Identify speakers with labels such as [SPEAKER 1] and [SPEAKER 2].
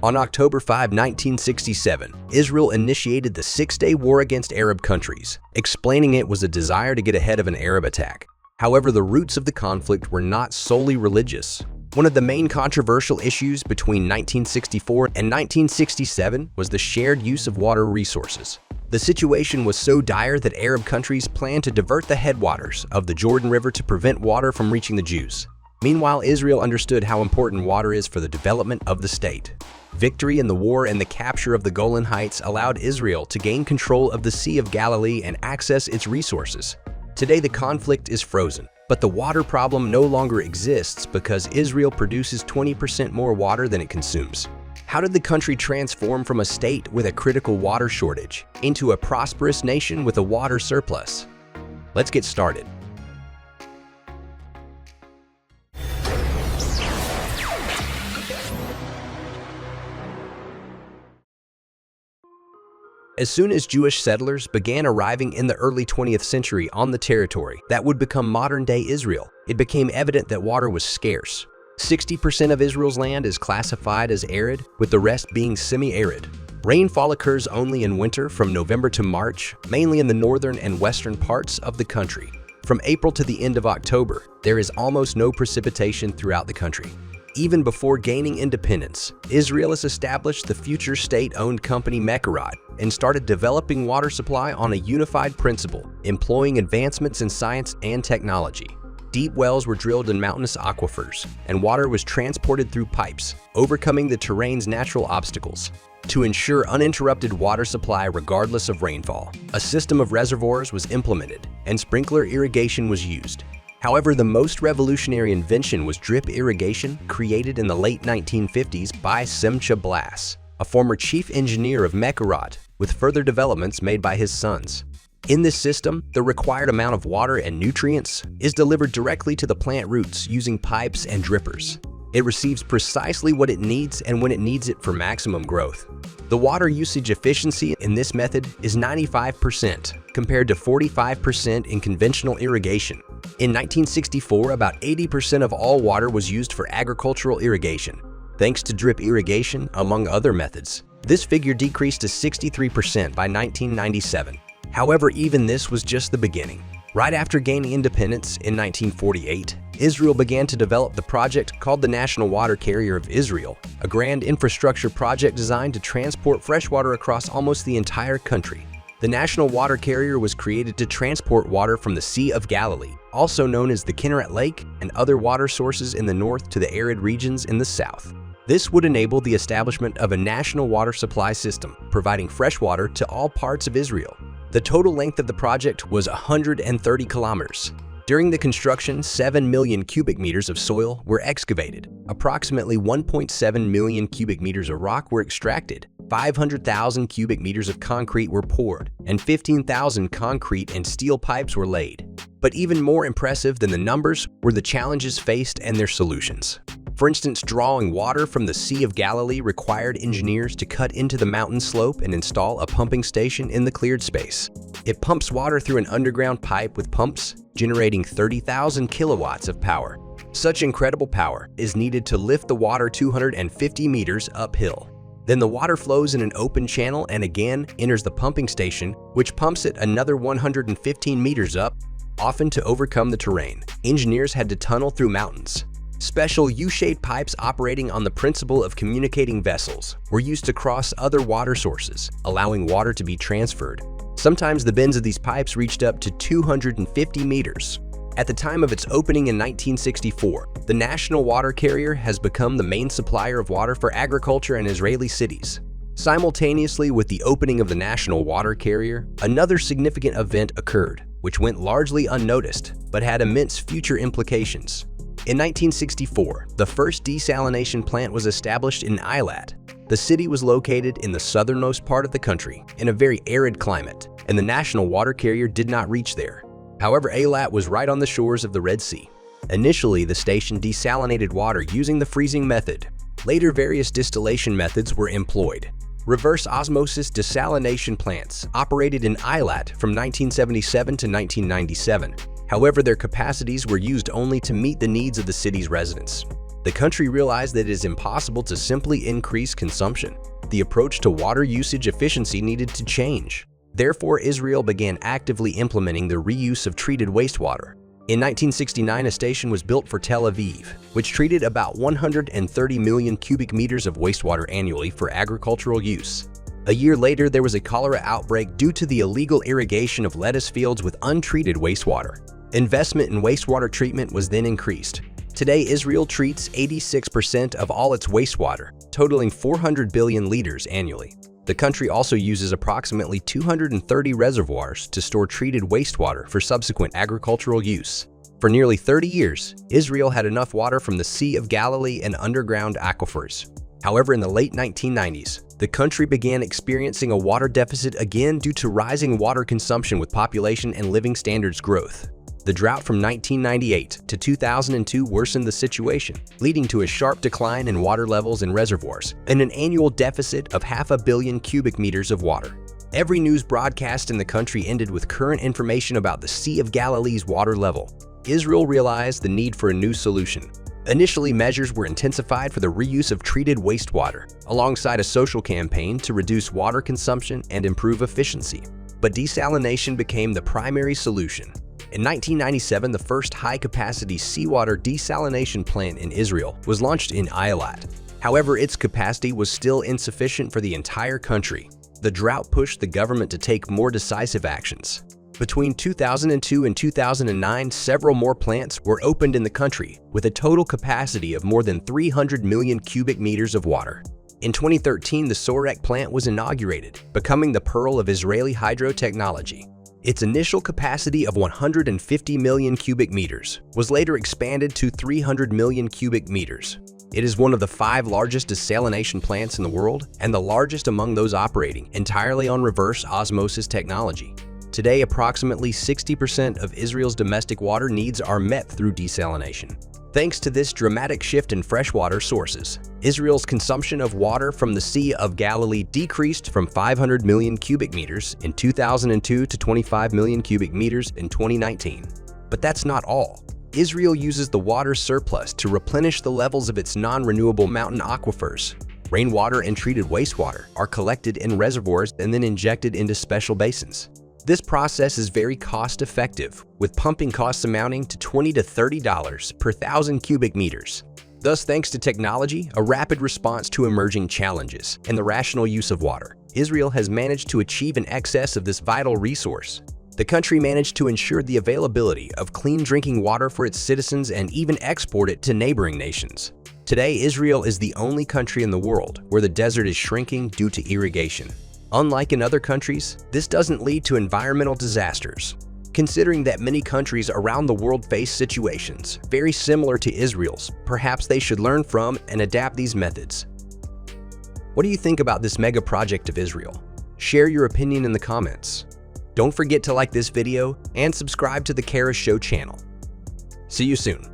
[SPEAKER 1] On October 5, 1967, Israel initiated the Six-Day War against Arab countries, explaining it was a desire to get ahead of an Arab attack. However, the roots of the conflict were not solely religious. One of the main controversial issues between 1964 and 1967 was the shared use of water resources. The situation was so dire that Arab countries planned to divert the headwaters of the Jordan River to prevent water from reaching the Jews. Meanwhile, Israel understood how important water is for the development of the state. Victory in the war and the capture of the Golan Heights allowed Israel to gain control of the Sea of Galilee and access its resources. Today, the conflict is frozen, but the water problem no longer exists because Israel produces 20% more water than it consumes. How did the country transform from a state with a critical water shortage into a prosperous nation with a water surplus? Let's get started. As soon as Jewish settlers began arriving in the early 20th century on the territory that would become modern-day Israel, it became evident that water was scarce. 60% of Israel's land is classified as arid, with the rest being semi-arid. Rainfall occurs only in winter from November to March, mainly in the northern and western parts of the country. From April to the end of October, there is almost no precipitation throughout the country. Even before gaining independence, Israel has established the future state-owned company Mekarot and started developing water supply on a unified principle, employing advancements in science and technology. Deep wells were drilled in mountainous aquifers, and water was transported through pipes, overcoming the terrain's natural obstacles. To ensure uninterrupted water supply regardless of rainfall, a system of reservoirs was implemented, and sprinkler irrigation was used. However, the most revolutionary invention was drip irrigation, created in the late 1950s by Simcha Blass, a former chief engineer of Mekarot, with further developments made by his sons. In this system, the required amount of water and nutrients is delivered directly to the plant roots using pipes and drippers. It receives precisely what it needs and when it needs it for maximum growth. The water usage efficiency in this method is 95%, compared to 45% in conventional irrigation. In 1964, about 80% of all water was used for agricultural irrigation, thanks to drip irrigation, among other methods. This figure decreased to 63% by 1997. However, even this was just the beginning. Right after gaining independence in 1948, Israel began to develop the project called the National Water Carrier of Israel, a grand infrastructure project designed to transport fresh water across almost the entire country. The National Water Carrier was created to transport water from the Sea of Galilee, also known as the Kinneret Lake, and other water sources in the north to the arid regions in the south. This would enable the establishment of a national water supply system, providing fresh water to all parts of Israel. The total length of the project was 130 kilometers. During the construction, 7 million cubic meters of soil were excavated. Approximately 1.7 million cubic meters of rock were extracted. 500,000 cubic meters of concrete were poured, and 15,000 concrete and steel pipes were laid. But even more impressive than the numbers were the challenges faced and their solutions. For instance, drawing water from the Sea of Galilee required engineers to cut into the mountain slope and install a pumping station in the cleared space. It pumps water through an underground pipe with pumps, generating 30,000 kilowatts of power. Such incredible power is needed to lift the water 250 meters uphill. Then the water flows in an open channel and again enters the pumping station, which pumps it another 115 meters up, often to overcome the terrain. Engineers had to tunnel through mountains. Special U-shaped pipes operating on the principle of communicating vessels were used to cross other water sources, allowing water to be transferred. Sometimes the bends of these pipes reached up to 250 meters. At the time of its opening in 1964, the National Water Carrier has become the main supplier of water for agriculture and Israeli cities. Simultaneously with the opening of the National Water Carrier, another significant event occurred, which went largely unnoticed, but had immense future implications. In 1964, the first desalination plant was established in Eilat. The city was located in the southernmost part of the country, in a very arid climate, and the National Water Carrier did not reach there. However, Eilat was right on the shores of the Red Sea. Initially, the station desalinated water using the freezing method. Later, various distillation methods were employed. Reverse osmosis desalination plants operated in Eilat from 1977 to 1997. However, their capacities were used only to meet the needs of the city's residents. The country realized that it is impossible to simply increase consumption. The approach to water usage efficiency needed to change. Therefore, Israel began actively implementing the reuse of treated wastewater. In 1969, a station was built for Tel Aviv, which treated about 130 million cubic meters of wastewater annually for agricultural use. A year later, there was a cholera outbreak due to the illegal irrigation of lettuce fields with untreated wastewater. Investment in wastewater treatment was then increased. Today, Israel treats 86% of all its wastewater, totaling 400 billion liters annually. The country also uses approximately 230 reservoirs to store treated wastewater for subsequent agricultural use. For nearly 30 years, Israel had enough water from the Sea of Galilee and underground aquifers. However, in the late 1990s, the country began experiencing a water deficit again due to rising water consumption with population and living standards growth. The drought from 1998 to 2002 worsened the situation, leading to a sharp decline in water levels in reservoirs and an annual deficit of 500 million cubic meters of water. Every news broadcast in the country ended with current information about the Sea of Galilee's water level. Israel realized the need for a new solution. Initially, measures were intensified for the reuse of treated wastewater, alongside a social campaign to reduce water consumption and improve efficiency. But desalination became the primary solution. In 1997, the first high-capacity seawater desalination plant in Israel was launched in Eilat. However, its capacity was still insufficient for the entire country. The drought pushed the government to take more decisive actions. Between 2002 and 2009, several more plants were opened in the country, with a total capacity of more than 300 million cubic meters of water. In 2013, the SURPISED plant was inaugurated, becoming the pearl of Israeli hydro technology. Its initial capacity of 150 million cubic meters was later expanded to 300 million cubic meters. It is one of the 5 largest desalination plants in the world and the largest among those operating entirely on reverse osmosis technology. Today, approximately 60% of Israel's domestic water needs are met through desalination. Thanks to this dramatic shift in freshwater sources, Israel's consumption of water from the Sea of Galilee decreased from 500 million cubic meters in 2002 to 25 million cubic meters in 2019. But that's not all. Israel uses the water surplus to replenish the levels of its non-renewable mountain aquifers. Rainwater and treated wastewater are collected in reservoirs and then injected into special basins. This process is very cost-effective, with pumping costs amounting to $20 to $30 per 1,000 cubic meters. Thus, thanks to technology, a rapid response to emerging challenges, and the rational use of water, Israel has managed to achieve an excess of this vital resource. The country managed to ensure the availability of clean drinking water for its citizens and even export it to neighboring nations. Today, Israel is the only country in the world where the desert is shrinking due to irrigation. Unlike in other countries, this doesn't lead to environmental disasters. Considering that many countries around the world face situations very similar to Israel's, perhaps they should learn from and adapt these methods. What do you think about this mega project of Israel? Share your opinion in the comments. Don't forget to like this video and subscribe to the Kara Show channel. See you soon.